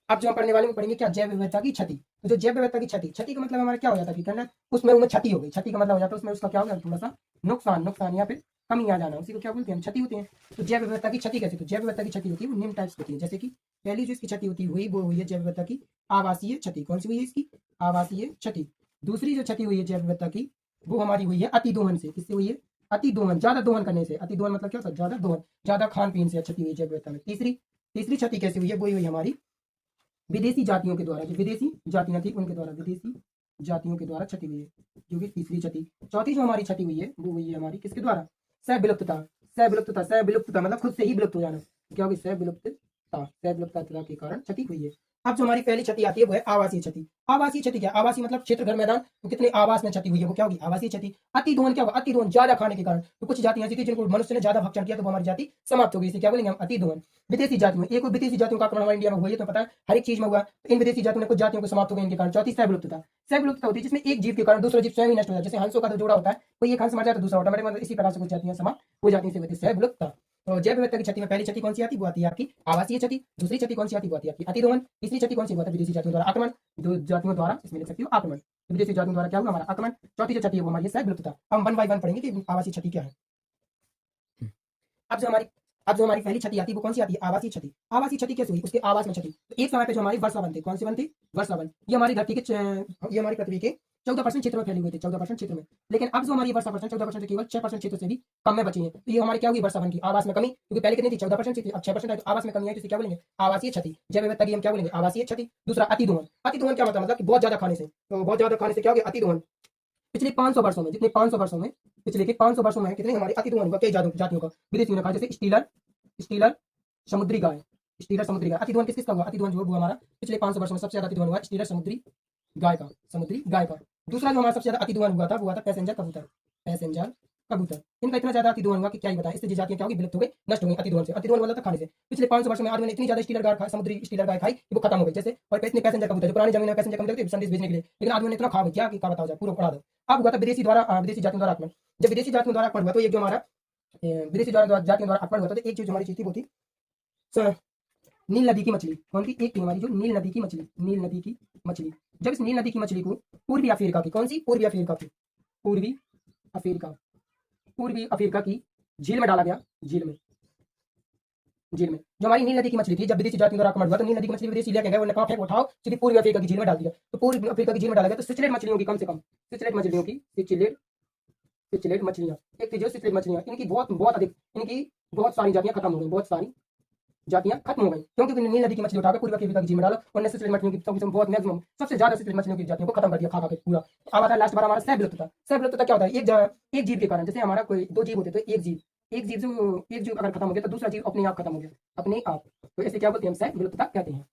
अब जो हम पढ़ने वाले हैं पढ़ेंगे क्या, जैव विविधता की क्षति। तो जो जैव विविधता की क्षति, क्षति का मतलब हमारा क्या हो जाता है कि उसमें क्षति हो गई। क्षति का मतलब हो जाता है उसमें उसका क्या हो गया, थोड़ा सा नुकसान या फिर कमी आ जाना, उसी को क्या बोलते हैं, क्षति होते हैं। तो जैव विविधता की क्षति कैसे, तो जैव विविधता की क्षति होती है वो निम्न टाइप्स होती है। जैसे कि पहली जो इसकी क्षति होती है वो हुई है जैव विविधता की आवासीय क्षति। कौन सी हुई है इसकी, आवासीय क्षति। दूसरी जो क्षति हुई है जैव विविधता की वो हमारी हुई है अति दोहन से। किससे हुई है, अति दोहन, ज्यादा दोहन करने से। अति दोहन मतलब क्या होता है, ज्यादा दोहन, ज्यादा खान पीन से क्षति हुई है जैव विविधता में। तीसरी क्षति कैसे हुई है, वही हुई हमारी विदेशी जातियों के द्वारा, जो विदेशी जातियां थी उनके द्वारा, विदेशी जातियों के द्वारा क्षति हुई है, जो कि तीसरी क्षति। चौथी जो हमारी क्षति हुई है वो हुई है हमारी किसके द्वारा, सविलुप्तता। सविलुप्तता मतलब खुद से ही विलुप्त हो जाना। क्या होगी, सविलुप्तता के कारण क्षति हुई है। अब जो हमारी पहली क्षति आती है वो है आवासीय क्षति। आवासीय क्षति क्या, आवासीय मतलब क्षेत्र, घर, मैदान, तो कितने आवास में क्षति हुई है वो क्या होगी, आवासीय क्षति। अति दोहन क्या होगा, अति दोहन ज्यादा खाने के कारण। तो कुछ जातियां ऐसी थी जिनको मनुष्य ने ज्यादा भक्षण किया तो वो हमारी जाति समाप्त हो गई, इसे क्या बोलेंगे हम, अति दोहन। विदेशी जातियों, एक विदेशी जातियों का आक्रमण हमारे इंडिया में हुआ है तो पता है, हर एक चीज में हुआ। तो इन विदेशी जातियों ने कुछ जातियों को समाप्त हो गए इनके कारण। चौथी सविलुप्तता। सविलुप्तता होती है जिसमें एक जीव के कारण दूसरा जीव स्वयं ही नष्ट हो जाता है। जैसे हंसों का तो जोड़ा होता है, कोई एक हंस मर जाए तो दूसरा ऑटोमेटिक, मतलब इसी प्रकार से कुछ जातियां समाप्त हो जाती है, सविलुप्तता। तो जैव विविधता की क्षति में पहली क्षति कौन सी आती है, वो आती है आपकी आवासीय क्षति। दूसरी क्षति कौन सी आती है, वो आती है आपकी अति दोहन। तीसरी क्षति कौन सी, वो आती है विदेशी जातियों द्वारा आक्रमण, दो जातियों द्वारा, इसमें लिख सकती हो आक्रमण, विदेशी जातियों द्वारा क्या हुआ हमारा आक्रमण। चौथी जो क्षति है वो हमारी सविलुप्तता। हम 1 बाय 1 पढ़ेंगे कि आवासीय क्षति क्या है। अब जो हमारी पहली क्षति आती है वो कौन सी आती है, आवासीय क्षति। आवासीय क्षति कैसे हुई, उसके आवास में क्षति। तो एक समय पे जो हमारी वर्षावन थी, कौन सी वन थी, वर्षावन, ये हमारी धरती के ये हमारी पृथ्वी के 14% क्षेत्र में फैली हुई थी, 14% क्षेत्र में। लेकिन अब जो हमारी वर्षा परसेंट 14% केवल 6% क्षेत्र से भी कम में बची है। तो ये हमारी क्या हुई, वर्षावन की आवास में कमी, क्योंकि पहले कितनी थी, 14% थी, अब 6% है, तो आवास में कमी है, तो इसे क्या बोलेंगे, आवासीय क्षति। जैव विविधता की हम क्या बोलेंगे, आवासीय क्षति। दूसरा अति दोहन। अति दोहन क्या मतलब कि बहुत ज्यादा खाने से, तो बहुत ज्यादा खाने से क्या हो गया, अति दोहन। पिछले 500 वर्षों में, जितने 500 वर्षों में, पिछले के 500 वर्षों में कितने हमारे अति दोहन हुआ, कई जातियों का विदेशियों ने कहा, जैसे स्टीलर समुद्री गाय, स्टीलर समुद्री गाय। अति दोहन किसका हुआ, अति दोहन जो हुआ हमारा पिछले 500 वर्षों में सबसे ज्यादा अति दोहन हुआ स्टीलर समुद्री गाय का। दूसरा जो हमारा सबसे ज्यादा अति दोहन हुआ था वो हुआ था पैसेंजर कबूतर। इनका इतना ज्यादा अति दोहन हुआ कि क्या ही बताएं, इससे जातियां क्या होगी, विलुप्त हो गई, नष्ट हो गई अति दोहन से। अति दोहन वाला था खाने से। पिछले 500 वर्षों में आदमी ने इतनी ज्यादा स्टीलर गाय खाई, समुद्री स्टीलर गाय खाई कि वो खत्म हो गई। जैसे और इतने पैसेंजर कबूतर, जो पुरानी जमीन में पैसेंजर कबूतर थे संदेश भेजने के लिए, लेकिन आदमी ने इतना खा गया कि क्या बताओ जाए, पूरा उड़ा दो। अब हुआ था विदेशी जातियों द्वारा आक्रमण। जब विदेशी जातियों द्वारा आक्रमण हुआ तो एक जो हमारा विदेशी जातियों द्वारा आक्रमण हुआ था, तो एक चीज हमारी चीज थी वो थी नील नदी की मछली। कौन की, एक थी हमारी जो नील नदी की मछली। जब इस नील नदी की मछली को पूर्वी अफ्रीका की, कौन सी, पूर्वी अफ्रीका की झील में डाला गया, झील में जो हमारी नील नदी की मछली थी, जब विदेशी जातियों द्वारा आक्रमण हुआ तो नील नदी की मछली विदेशी लेके गए, उन्होंने कहा फेंक उठाओ, सीधी पूर्वी अफ्रीका की झील में डाल दिया। तो पूर्वी अफ्रीका की झील में डाला गया तो सिचलेट मछलियों की, कम से कम सिचलेट मछलियां, एक थी जो सिचलेट मछलियां, इनकी बहुत अधिक, इनकी बहुत सारी जातियां खत्म हो गई, क्योंकि नील नदी की मछली उठाकर पूर्वी अफ्रीका की झील में डालो, उन्होंने सिचलेट मछलियों की बहुत मैक्सिमम सबसे ज्यादा सिचलेट मछलियों की जातियों को खत्म कर दिया, खा के पूरा। अब आता है लास्ट बार हमारा सविलुप्तता क्या होता है, एक जीव के कारण, जैसे हमारा कोई दो जीव होते तो एक जीव अगर खत्म हो गया तो दूसरा जीव अपने आप खत्म हो गया, अपने आप। तो इसे क्या बोलते हैं हम, सविलुप्तता कहते हैं।